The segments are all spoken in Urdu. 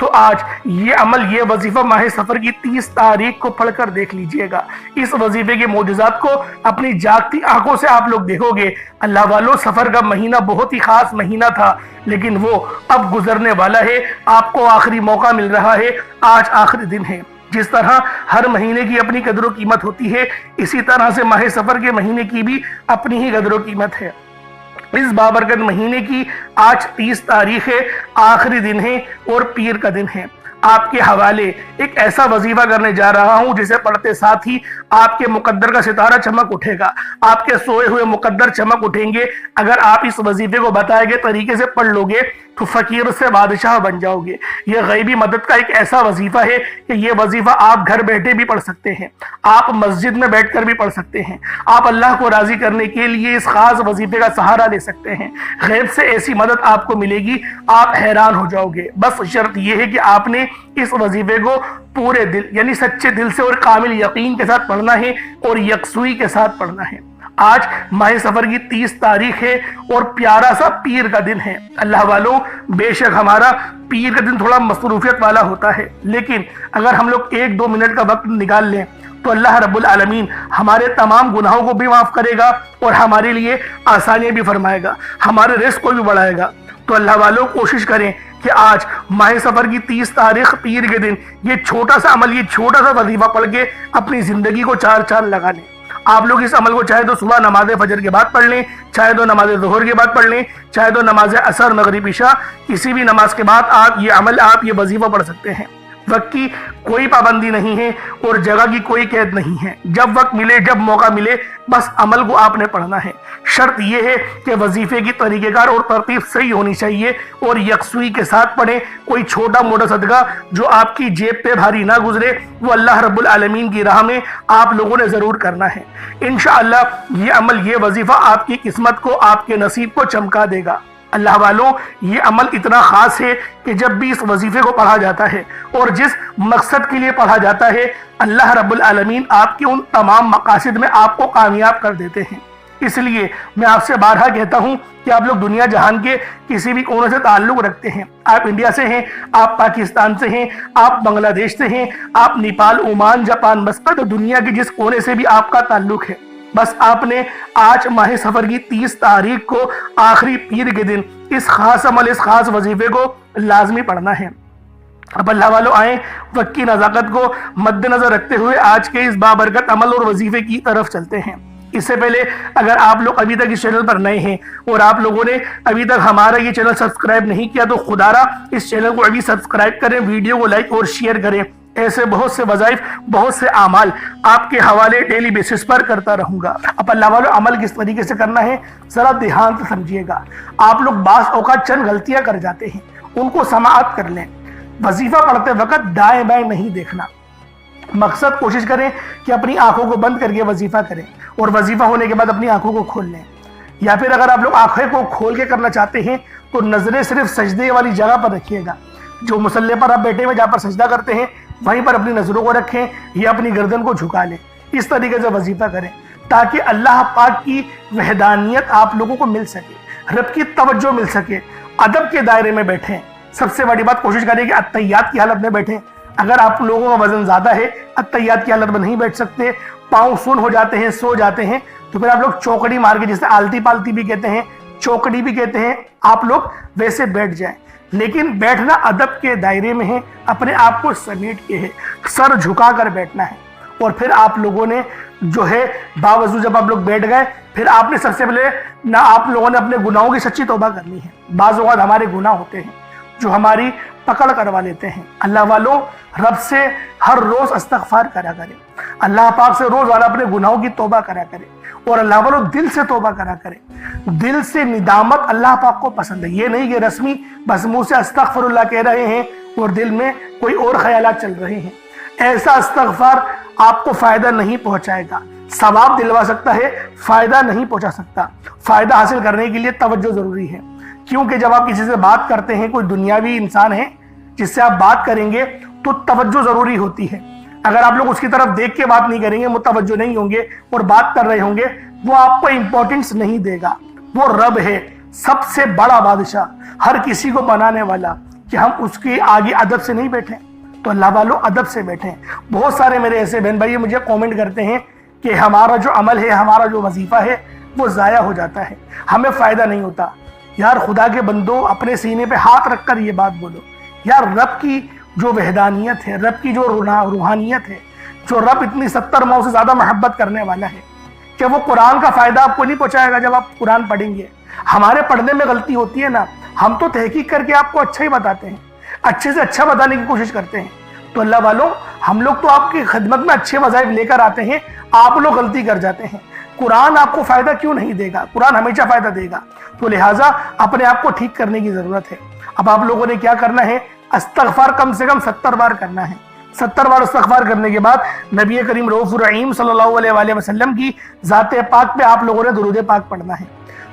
تو آج یہ عمل، یہ وظیفہ ماہ سفر کی 30 تاریخ کو پڑھ کر دیکھ لیجئے گا۔ اس وظیفے کے معجزات کو اپنی جاگتی آنکھوں سے آپ لوگ دیکھو گے۔ اللہ والوں، سفر کا مہینہ بہت ہی خاص مہینہ تھا، لیکن وہ اب گزرنے والا ہے۔ آپ کو آخری موقع مل رہا ہے، آج آخری دن ہے۔ جس طرح ہر مہینے کی اپنی قدر و قیمت ہوتی ہے، اسی طرح سے ماہ سفر کے مہینے کی بھی اپنی ہی قدر و قیمت ہے۔ اس بابرکت مہینے کی آج 30 تاریخ ہے، آخری دن ہے اور پیر کا دن ہے۔ آپ کے حوالے ایک ایسا وظیفہ کرنے جا رہا ہوں جسے پڑھتے ساتھ ہی آپ کے مقدر کا ستارہ چمک اٹھے گا، آپ کے سوئے ہوئے مقدر چمک اٹھیں گے۔ اگر آپ اس وظیفے کو بتائے گئے طریقے سے پڑھ لو گے تو فقیر سے بادشاہ بن جاؤ گے۔ یہ غیبی مدد کا ایک ایسا وظیفہ ہے کہ یہ وظیفہ آپ گھر بیٹھے بھی پڑھ سکتے ہیں، آپ مسجد میں بیٹھ کر بھی پڑھ سکتے ہیں۔ آپ اللہ کو راضی کرنے کے لیے اس خاص وظیفے کا سہارا لے سکتے ہیں۔ غیب سے ایسی مدد آپ کو ملے گی، آپ حیران ہو جاؤ گے۔ بس شرط یہ ہے کہ آپ نے اس وظیفے کو پورے دل یعنی سچے دل سے اور کامل یقین کے ساتھ پڑھنا ہے اور یکسوئی کے ساتھ پڑھنا ہے۔ آج ماہ سفر کی 30 تاریخ ہے اور پیارا سا پیر کا دن ہے۔ اللہ والوں، بے شک ہمارا پیر کا دن تھوڑا مصروفیت والا ہوتا ہے، لیکن اگر ہم لوگ 1-2 منٹ کا وقت نکال لیں تو اللہ رب العالمین ہمارے تمام گناہوں کو بھی معاف کرے گا اور ہمارے لیے آسانیاں بھی فرمائے گا، ہمارے رزق کو بھی بڑھائے گا۔ تو اللہ والوں، کوشش کریں کہ آج ماہ سفر کی 30 تاریخ پیر کے دن یہ چھوٹا سا عمل، یہ چھوٹا سا وظیفہ پڑھ کے اپنی زندگی کو 4 چاند لگا لیں۔ آپ لوگ اس عمل کو چاہے تو صبح نماز فجر کے بعد پڑھ لیں، چاہے تو نماز ظہر کے بعد پڑھ لیں، چاہے تو نماز عصر، مغرب، عشاء، کسی بھی نماز کے بعد آپ یہ عمل، آپ یہ وظیفہ پڑھ سکتے ہیں۔ وقت کی کوئی پابندی نہیں ہے اور جگہ کی کوئی قید نہیں ہے۔ جب وقت ملے، جب موقع ملے، بس عمل کو آپ نے پڑھنا ہے۔ شرط یہ ہے کہ وظیفے کی طریقہ کار اور ترتیب صحیح ہونی چاہیے اور یکسوئی کے ساتھ پڑھیں۔ کوئی چھوٹا موٹا صدقہ جو آپ کی جیب پہ بھاری نہ گزرے، وہ اللہ رب العالمین کی راہ میں آپ لوگوں نے ضرور کرنا ہے۔ انشاءاللہ یہ عمل، یہ وظیفہ آپ کی قسمت کو، آپ کے نصیب کو چمکا دے گا۔ اللہ والوں، یہ عمل اتنا خاص ہے کہ جب بھی اس وظیفے کو پڑھا جاتا ہے اور جس مقصد کے لیے پڑھا جاتا ہے، اللہ رب العالمین آپ کے ان تمام مقاصد میں آپ کو کامیاب کر دیتے ہیں۔ اس لیے میں آپ سے بارہا کہتا ہوں کہ آپ لوگ دنیا جہان کے کسی بھی کونے سے تعلق رکھتے ہیں، آپ انڈیا سے ہیں، آپ پاکستان سے ہیں، آپ بنگلہ دیش سے ہیں، آپ نیپال، عمان، جاپان، مسقط، دنیا کے جس کونے سے بھی آپ کا تعلق ہے، بس آپ نے آج ماہ سفر کی 30 تاریخ کو آخری پیر کے دن اس خاص عمل، اس خاص وظیفے کو لازمی پڑھنا ہے۔ اب اللہ والوں، آئیں وقت کی نزاکت کو مد نظر رکھتے ہوئے آج کے اس بابرکت عمل اور وظیفے کی طرف چلتے ہیں۔ اس سے پہلے اگر آپ لوگ ابھی تک اس چینل پر نئے ہیں اور آپ لوگوں نے ابھی تک ہمارا یہ چینل سبسکرائب نہیں کیا تو خدا را اس چینل کو ابھی سبسکرائب کریں، ویڈیو کو لائک اور شیئر کریں۔ ایسے بہت سے وظائف، بہت سے اعمال آپ کے حوالے ڈیلی بیسس پر کرتا رہوں گا۔ اب اللہ والوں، عمل کس طریقے سے کرنا ہے ذرا دھیان سے سمجھیے گا۔ آپ لوگ بعض اوقات چند غلطیاں کر جاتے ہیں، ان کو سماعت کر لیں۔ وظیفہ پڑھتے وقت دائیں بائیں نہیں دیکھنا۔ مقصد کوشش کریں کہ اپنی آنکھوں کو بند کر کے وظیفہ کریں اور وظیفہ ہونے کے بعد اپنی آنکھوں کو کھول لیں، یا پھر اگر آپ لوگ آنکھیں کو کھول کے کرنا چاہتے ہیں تو نظریں صرف سجدے والی جگہ پر رکھیے گا۔ جو مصلی پر آپ بیٹھے ہوئے جہاں پر سجدہ کرتے ہیں وہیں پر اپنی نظروں کو رکھیں یا اپنی گردن کو جھکا لیں۔ اس طریقے سے وظیفہ کریں تاکہ اللہ پاک کی وحدانیت آپ لوگوں کو مل سکے، رب کی توجہ مل سکے۔ ادب کے دائرے میں بیٹھیں۔ سب سے بڑی بات، کوشش کریں کہ اتحیات کی حالت میں بیٹھیں۔ اگر آپ لوگوں کا وزن زیادہ ہے، اتحیات کی حالت میں نہیں بیٹھ سکتے، پاؤں سن ہو جاتے ہیں، سو جاتے ہیں، تو پھر آپ لوگ چوکڑی مار کے، جسے آلتی پالتی بھی کہتے ہیں، چوکڑی بھی کہتے ہیں، آپ لوگ ویسے بیٹھ جائیں۔ لیکن بیٹھنا ادب کے دائرے میں ہے، اپنے آپ کو سمیٹ کے ہے، سر جھکا کر بیٹھنا ہے۔ اور پھر آپ لوگوں نے جو ہے باوضو جب آپ لوگ بیٹھ گئے، پھر آپ نے سب سے پہلے نہ آپ لوگوں نے اپنے گناہوں کی سچی توبہ کرنی ہے۔ بعض اوقات ہمارے گناہ ہوتے ہیں جو ہماری پکڑ کروا لیتے ہیں۔ اللہ والوں، رب سے ہر روز استغفار کرا کرے، اللہ پاک سے روزانہ اپنے گناہوں کی توبہ کرا کرے، اور اللہ والوں دل سے توبہ کرا کرے۔ دل سے ندامت اللہ پاک کو پسند ہے، یہ نہیں کہ رسمی بس منہ سے استغفر اللہ کہہ رہے ہیں اور دل میں کوئی اور خیالات چل رہے ہیں۔ ایسا استغفار آپ کو فائدہ نہیں پہنچائے گا، ثواب دلوا سکتا ہے، فائدہ نہیں پہنچا سکتا۔ فائدہ حاصل کرنے کے لیے توجہ ضروری ہے، کیونکہ جب آپ کسی سے بات کرتے ہیں، کوئی دنیاوی انسان ہے جس سے آپ بات کریں گے تو توجہ ضروری ہوتی ہے۔ اگر آپ لوگ اس کی طرف دیکھ کے بات نہیں کریں گے، متوجہ نہیں ہوں گے اور بات کر رہے ہوں گے، وہ آپ کو امپورٹنس نہیں دے گا۔ وہ رب ہے، سب سے بڑا بادشاہ، ہر کسی کو بنانے والا، کہ ہم اس کے آگے ادب سے نہیں بیٹھیں؟ تو اللہ والوں ادب سے بیٹھیں۔ بہت سارے میرے ایسے بہن بھائی مجھے کومنٹ کرتے ہیں کہ ہمارا جو عمل ہے، ہمارا جو وظیفہ ہے وہ ضائع ہو جاتا ہے، ہمیں فائدہ نہیں ہوتا۔ یار خدا کے بندو، اپنے سینے پہ ہاتھ رکھ کر یہ بات بولو، یار رب کی جو وحدانیت ہے، رب کی جو روحانیت ہے، جو رب اتنی 70 ماؤں سے زیادہ محبت کرنے والا ہے، کہ وہ قرآن کا فائدہ آپ کو نہیں پہنچائے گا جب آپ قرآن پڑھیں گے؟ ہمارے پڑھنے میں غلطی ہوتی ہے نا، ہم تو تحقیق کر کے آپ کو اچھا ہی بتاتے ہیں، اچھے سے اچھا بتانے کی کوشش کرتے ہیں۔ تو اللہ والوں، ہم لوگ تو آپ کی خدمت میں اچھے وظائف لے کر آتے ہیں، آپ لوگ غلطی کر جاتے ہیں۔ قرآن آپ کو فائدہ کیوں نہیں دے گا؟ قرآن ہمیشہ فائدہ دے گا۔ تو لہٰذا اپنے آپ کو ٹھیک کرنے کی ضرورت ہے۔ اب آپ لوگوں نے کیا کرنا ہے؟ استغفار کم سے کم 70 بار کرنا ہے۔ 70 بار استغفار کرنے کے بعد نبی کریم رؤوف الرحیم صلی اللہ علیہ وآلہ وسلم کی ذات پاک پہ آپ لوگوں نے درود پاک پڑھنا ہے۔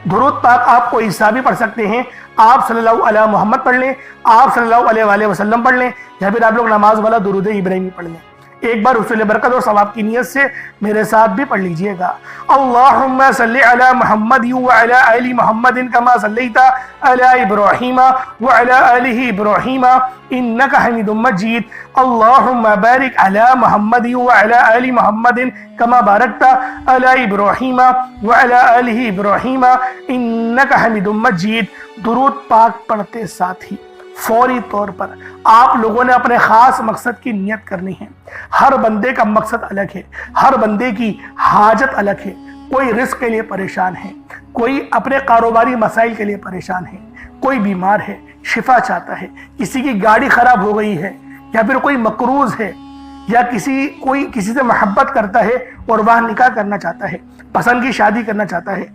درود پاک آپ کو عیسیٰ بھی پڑھ سکتے ہیں، آپ صلی اللہ علیہ محمد پڑھ لیں، آپ صلی اللہ علیہ وآلہ وسلم پڑھ لیں، یا پھر آپ لوگ نماز والا درود ابراہیمی پڑھ لیں۔ ایک بار حصول برکت اور ثواب کی نیت سے میرے ساتھ بھی پڑھ لیجئے گا۔ اللہم صلی علی محمد وعلی آل محمد کما صلیت علی ابراہیم وعلی آل ابراہیم انک حمید مجید۔ اللہم بارک علی محمد وعلی آل محمد کما بارکت علی ابراہیم وعلی آل ابراہیم انک حمید مجید۔ درود پاک پڑھتے ساتھ ہی فوری طور پر آپ لوگوں نے اپنے خاص مقصد کی نیت کرنی ہے۔ ہر بندے کا مقصد الگ ہے، ہر بندے کی حاجت الگ ہے۔ کوئی رزق کے لیے پریشان ہے، کوئی اپنے کاروباری مسائل کے لیے پریشان ہے، کوئی بیمار ہے شفا چاہتا ہے، کسی کی گاڑی خراب ہو گئی ہے، یا پھر کوئی مقروض ہے، یا کوئی کسی سے محبت کرتا ہے اور وہاں نکاح کرنا چاہتا ہے، پسند کی شادی کرنا چاہتا ہے۔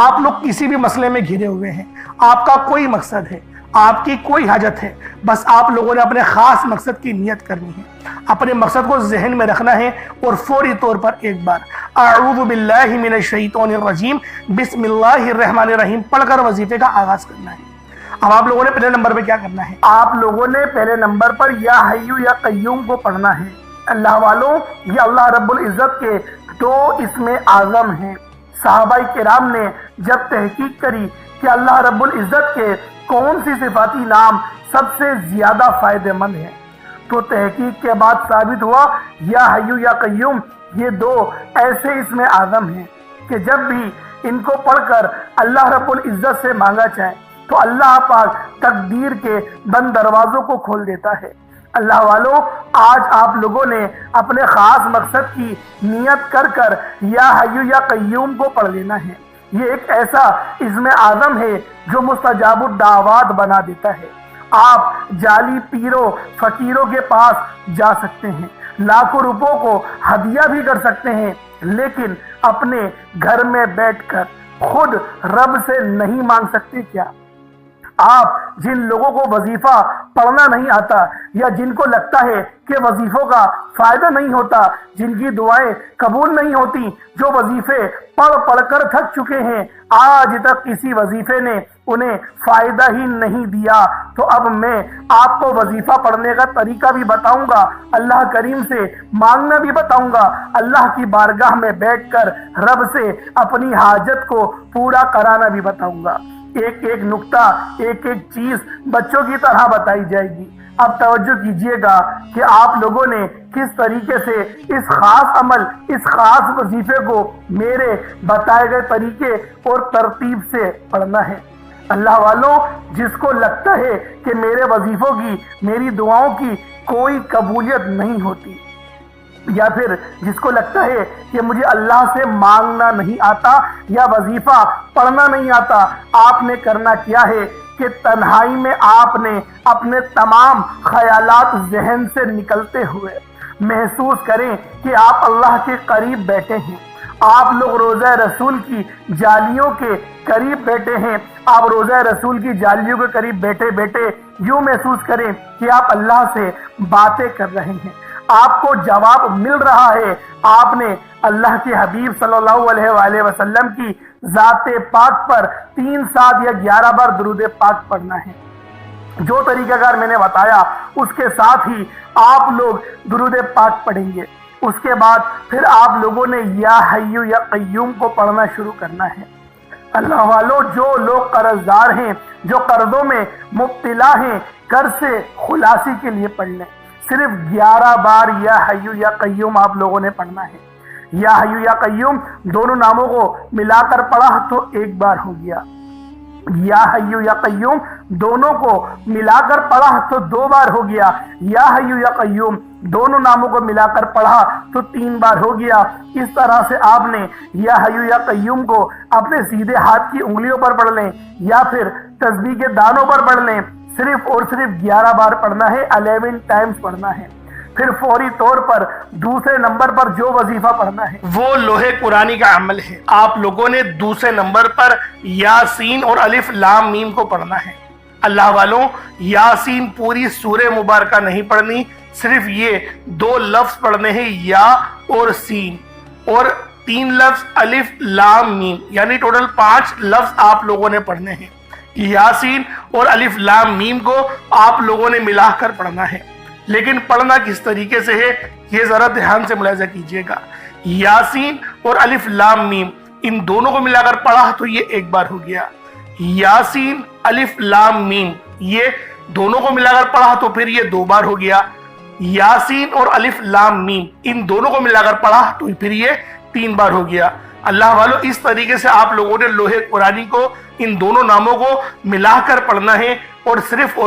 آپ لوگ کسی بھی مسئلے میں گھرے ہوئے ہیں، آپ کا کوئی مقصد ہے، آپ کی کوئی حاجت ہے، بس آپ لوگوں نے اپنے خاص مقصد کی نیت کرنی ہے، اپنے مقصد کو ذہن میں رکھنا ہے، اور فوری طور پر ایک بار اعوذ باللہ من الشیطان الرجیم بسم اللہ الرحمن الرحیم پڑھ کر وظیفے کا آغاز کرنا ہے۔ اب آپ لوگوں نے پہلے نمبر پہ کیا کرنا ہے؟ آپ لوگوں نے پہلے نمبر پر یا حیو یا قیوم کو پڑھنا ہے۔ اللہ والوں، یہ اللہ رب العزت کے 2 اسم اعظم ہیں۔ صحابہ کرام نے جب تحقیق کری کہ اللہ رب العزت کے کون سی صفاتی نام سب سے زیادہ فائدہ مند ہے، تو تحقیق کے بعد ثابت ہوا یا حیو یا قیوم یہ 2 ایسے اسم اعظم ہیں کہ جب بھی ان کو پڑھ کر اللہ رب العزت سے مانگا جائے تو اللہ پاک تقدیر کے بند دروازوں کو کھول دیتا ہے۔ اللہ والوں، آج آپ لوگوں نے اپنے خاص مقصد کی نیت کر کر یا حیو یا قیوم کو پڑھ لینا ہے۔ یہ ایک ایسا اسم اعظم ہے جو مستجاب الدعوات بنا دیتا ہے۔ آپ جعلی پیروں فقیروں کے پاس جا سکتے ہیں، لاکھوں روپوں کو ہدیہ بھی کر سکتے ہیں، لیکن اپنے گھر میں بیٹھ کر خود رب سے نہیں مانگ سکتے کیا؟ آپ جن لوگوں کو وظیفہ پڑھنا نہیں آتا، یا جن کو لگتا ہے کہ وظیفوں کا فائدہ نہیں ہوتا، جن کی دعائیں قبول نہیں ہوتی، جو وظیفے پڑھ کر تھک چکے ہیں، آج تک کسی وظیفے نے انہیں فائدہ ہی نہیں دیا، تو اب میں آپ کو وظیفہ پڑھنے کا طریقہ بھی بتاؤں گا، اللہ کریم سے مانگنا بھی بتاؤں گا، اللہ کی بارگاہ میں بیٹھ کر رب سے اپنی حاجت کو پورا کرانا بھی بتاؤں گا۔ ایک ایک نقطہ، ایک ایک چیز بچوں کی طرح بتائی جائے گی۔ اب توجہ کیجئے گا کہ آپ لوگوں نے کس طریقے سے اس خاص عمل، اس خاص وظیفے کو میرے بتائے گئے طریقے اور ترتیب سے پڑھنا ہے۔ اللہ والوں، جس کو لگتا ہے کہ میرے وظیفوں کی، میری دعاؤں کی کوئی قبولیت نہیں ہوتی، یا پھر جس کو لگتا ہے کہ مجھے اللہ سے مانگنا نہیں آتا یا وظیفہ پڑھنا نہیں آتا، آپ نے کرنا کیا ہے کہ تنہائی میں آپ نے اپنے تمام خیالات ذہن سے نکلتے ہوئے محسوس کریں کہ آپ اللہ کے قریب بیٹھے ہیں، آپ لوگ روضہ رسول کی جالیوں کے قریب بیٹھے ہیں، آپ روضہ رسول کی جالیوں کے قریب بیٹھے بیٹھے یوں محسوس کریں کہ آپ اللہ سے باتیں کر رہے ہیں، آپ کو جواب مل رہا ہے۔ آپ نے اللہ کے حبیب صلی اللہ علیہ وآلہ وسلم کی ذات پاک پر 3 7 یا 11 بار درود پاک پڑھنا ہے۔ جو طریقہ کار میں نے بتایا اس کے ساتھ ہی آپ لوگ درود پاک پڑھیں گے۔ اس کے بعد پھر آپ لوگوں نے یا حیو یا قیوم کو پڑھنا شروع کرنا ہے۔ اللہ والوں، جو لوگ قرض دار ہیں، جو قرضوں میں مبتلا ہیں، گھر سے خلاصی کے لیے پڑھ لیں۔ صرف 11 بار یا حیو یا قیوم آپ لوگوں نے پڑھنا ہے۔ یا حیو یا قیوم دونوں ناموں کو ملا کر پڑھا تو ایک بار ہو گیا، یا حیو یا قیوم دونوں کو ملا کر پڑھا تو 2 بار ہو گیا، یا حیو یا قیوم دونوں ناموں کو ملا کر پڑھا تو 3 بار ہو گیا۔ اس طرح سے آپ نے یا حیو یا قیوم کو اپنے سیدھے ہاتھ کی انگلیوں پر پڑھ لیں یا پھر تسبیح کے دانوں پر پڑھ لیں۔ صرف اور صرف 11 بار پڑھنا ہے، 11 ٹائمز پڑھنا ہے۔ پھر فوری طور پر دوسرے نمبر پر جو وظیفہ پڑھنا ہے وہ لوحے قرآنی کا عمل ہے۔ آپ لوگوں نے دوسرے نمبر پر یاسین اور الف لام میم کو پڑھنا ہے۔ اللہ والوں، یاسین پوری سورہ مبارکہ نہیں پڑھنی، صرف یہ 2 لفظ پڑھنے ہیں، یا اور سین، اور 3 لفظ الف لام میم، یعنی ٹوٹل 5 لفظ آپ لوگوں نے پڑھنے ہیں۔ یاسین اور الف لام میم کو آپ لوگوں نے ملا کر پڑھنا ہے، لیکن پڑھنا کس طریقے سے ہے یہ ذرا دھیان سے ملاحظہ کیجئے گا۔ یاسین اور الف لام میم ان دونوں کو ملا کر پڑھا تو یہ ایک بار ہو گیا، یاسین الف لام میم یہ دونوں کو ملا کر پڑھا تو پھر یہ 2 بار ہو گیا، یاسین اور الف لام میم ان دونوں کو ملا کر پڑھا تو پھر یہ 3 بار ہو گیا۔ اللہ والوں، اس طریقے سے آپ لوگوں نے لوحے قرآنی کو ان دونوں ناموں کو ملا کر پڑھنا ہے، اور صرف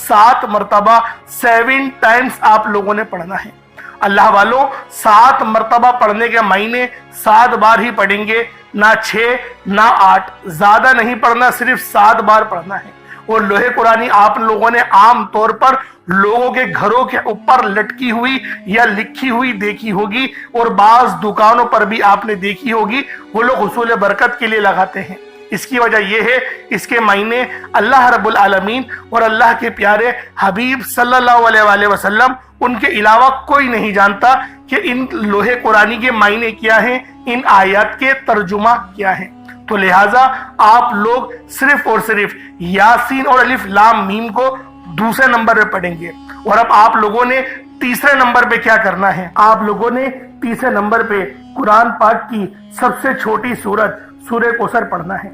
7 مرتبہ 7 ٹائمز آپ لوگوں نے پڑھنا ہے۔ اللہ والوں، 7 مرتبہ پڑھنے کے معنی 7 بار ہی پڑھیں گے، نہ 6 نہ 8، زیادہ نہیں پڑھنا، صرف 7 بار پڑھنا ہے۔ اور لوحے قرآنی آپ لوگوں نے عام طور پر لوگوں کے گھروں کے اوپر لٹکی ہوئی یا لکھی ہوئی دیکھی ہوگی، اور بعض دکانوں پر بھی آپ نے دیکھی ہوگی، وہ لوگ حصول برکت کے لیے لگاتے ہیں۔ اس کی وجہ یہ ہے، اس کے معنی اللہ رب العالمین اور اللہ کے پیارے حبیب صلی اللہ علیہ وآلہ وسلم ان کے علاوہ کوئی نہیں جانتا کہ ان لوحے قرآنی کے معنی کیا ہیں، ان آیات کے ترجمہ کیا ہیں۔ تو لہٰذا آپ لوگ صرف اور صرف یاسین اور الف لام میم کو دوسرے نمبر پہ پڑھیں گے۔ اور اب آپ لوگوں نے تیسرے نمبر پہ کیا کرنا ہے؟ آپ لوگوں نے تیسرے نمبر پہ قرآن پاک کی سب سے چھوٹی سورت سورہ کوثر پڑھنا ہے۔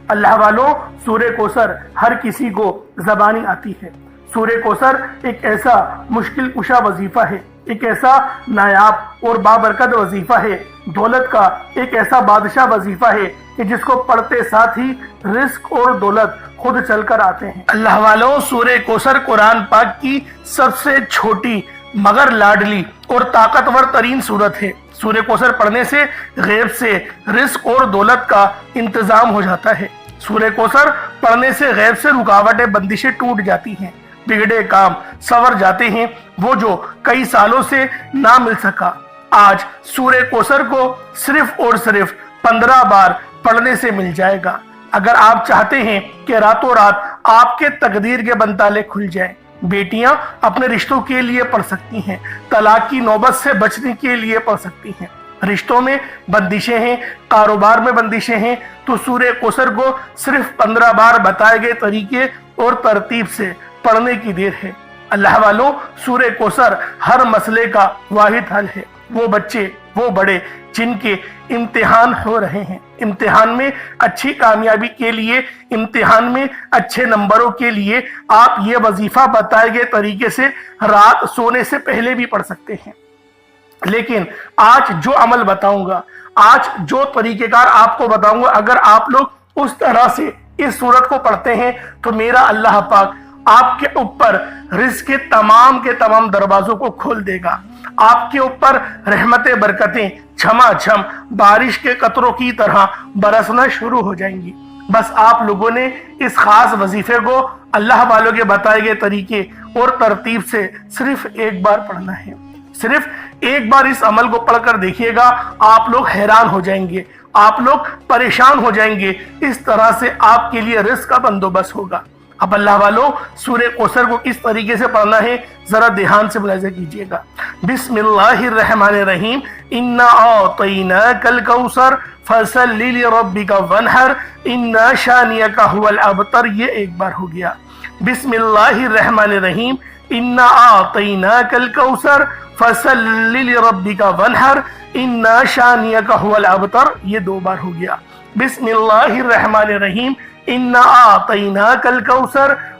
اللہ والوں، سورہ کوثر ہر کسی کو زبانی آتی ہے۔ سورہ کوثر ایک ایسا مشکل کشا وظیفہ ہے، ایک ایسا نایاب اور بابرکت وظیفہ ہے، دولت کا ایک ایسا بادشاہ وظیفہ ہے کہ جس کو پڑھتے ساتھ ہی رزق اور دولت خود چل کر آتے ہیں۔ اللہ والوں، سورہ کوثر قرآن پاک کی سب سے چھوٹی مگر لاڈلی اور طاقتور ترین سورت ہے۔ سورہ کوثر پڑھنے سے غیب سے رزق اور دولت کا انتظام ہو جاتا ہے۔ سورہ کوثر پڑھنے سے غیب سے رکاوٹیں بندشیں ٹوٹ جاتی ہیں، بگڑے کام سنور جاتے ہیں، وہ جو کئی سالوں سے نہ مل سکا آج سورہ کوثر کو صرف اور صرف 15 بار پڑھنے سے مل جائے گا۔ اگر آپ چاہتے ہیں کہ راتوں رات آپ کے تقدیر کے بنتالے کھل جائیں، بیٹیاں اپنے رشتوں کے لیے پڑھ سکتی ہیں، طلاق کی نوبت سے بچنے کے لیے پڑھ سکتی ہیں، رشتوں میں بندشیں ہیں، کاروبار میں بندشیں ہیں، تو سورہ کوثر کو صرف 15 بار بتائے گئے طریقے اور ترتیب سے پڑھنے کی دیر ہے۔ اللہ والوں، سورہ کوثر ہر مسئلے کا واحد حل ہے۔ وہ بچے، وہ بڑے جن کے امتحان ہو رہے ہیں، امتحان میں اچھی کامیابی کے لیے، امتحان میں اچھے نمبروں کے لیے آپ یہ وظیفہ بتائے گئے طریقے سے رات سونے سے پہلے بھی پڑھ سکتے ہیں۔ لیکن آج جو عمل بتاؤں گا، آج جو طریقہ کار آپ کو بتاؤں گا، اگر آپ لوگ اس طرح سے اس سورت کو پڑھتے ہیں تو میرا اللہ پاک آپ کے اوپر رزق کے تمام دروازوں کو کھول دے گا۔ آپ کے اوپر رحمتیں، برکتیں چھما چھم بارش کے قطروں کی طرح برسنا شروع ہو جائیں گی۔ بس آپ لوگوں نے اس خاص وظیفے کو اللہ والوں کے بتائے گئے طریقے اور ترتیب سے صرف ایک بار پڑھنا ہے۔ صرف ایک بار اس عمل کو پڑھ کر دیکھیے گا، آپ لوگ حیران ہو جائیں گے، آپ لوگ پریشان ہو جائیں گے، اس طرح سے آپ کے لیے رزق کا بندوبست ہوگا۔ اب اللہ والوں، سورہ کوثر کو کس طریقے سے پڑھنا ہے ذرا دھیان سے ملاحظہ کیجئے گا۔ بسم اللہ الرحمن الرحیم، انا اعطیناک الکوثر فصل لربک وانحر ان شانئک هو الابتر، یہ ایک بار ہو گیا۔ بسم اللہ الرحمن الرحیم، انا اعطیناک الکوثر فصل لربک وانحر ان شانئک هو الابتر، یہ 2 بار ہو گیا۔ بسم اللہ الرحمن الرحیم، انا اعطیناک الکوثر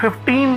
15